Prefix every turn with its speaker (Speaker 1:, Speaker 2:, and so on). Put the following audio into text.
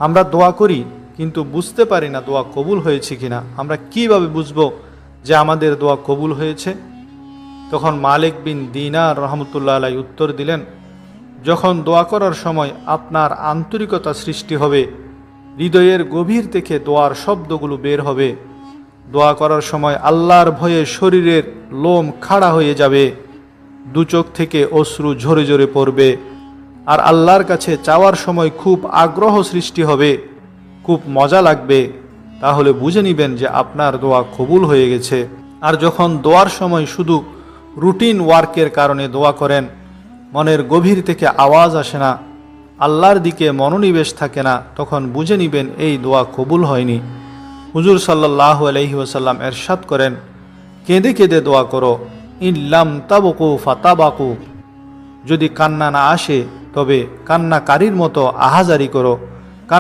Speaker 1: আমরা দোয়া করি কিন্তু বুঝতে পারি না দোয়া কবুল হয়েছে কিনা। আমরা কিভাবে বুঝবো যে আমাদের দোয়া কবুল হয়েছে? তখন মালিক বিন দিনার রহমতুল্লাহ আলাইহি উত্তর দিলেন, যখন দোয়া করার সময় আপনার আন্তরিকতা সৃষ্টি হবে, হৃদয়ের গভীর থেকে দোয়ার শব্দগুলো বের হবে, দোয়া করার সময় আল্লাহর ভয়ে শরীরের লোম খাড়া হয়ে যাবে, দু চোখ থেকে অশ্রু ঝরে ঝরে পড়বে, আর আল্লাহর কাছে চাওয়ার সময় খুব আগ্রহ সৃষ্টি হবে, খুব মজা লাগবে, তাহলে বুঝে নেবেন যে আপনার দোয়া কবুল হয়ে গেছে। আর যখন দোয়ার সময় শুধু রুটিন ওয়ার্কের কারণে দোয়া করেন, মনের গভীর থেকে আওয়াজ আসে না, আল্লাহর দিকে মনোনিবেশ থাকে না, তখন বুঝে নেবেন এই দোয়া কবুল হয়নি। হুজুর সাল্লাল্লাহু আলাইহি ওয়াসাল্লাম এরশাদ করেন, কেঁদে কেঁদে দোয়া করো, ইল্লাম তাবকু ফাতাবাকু, যদি কান্না না আসে তবে কান্নাকারীর মতো আহাজারি করো।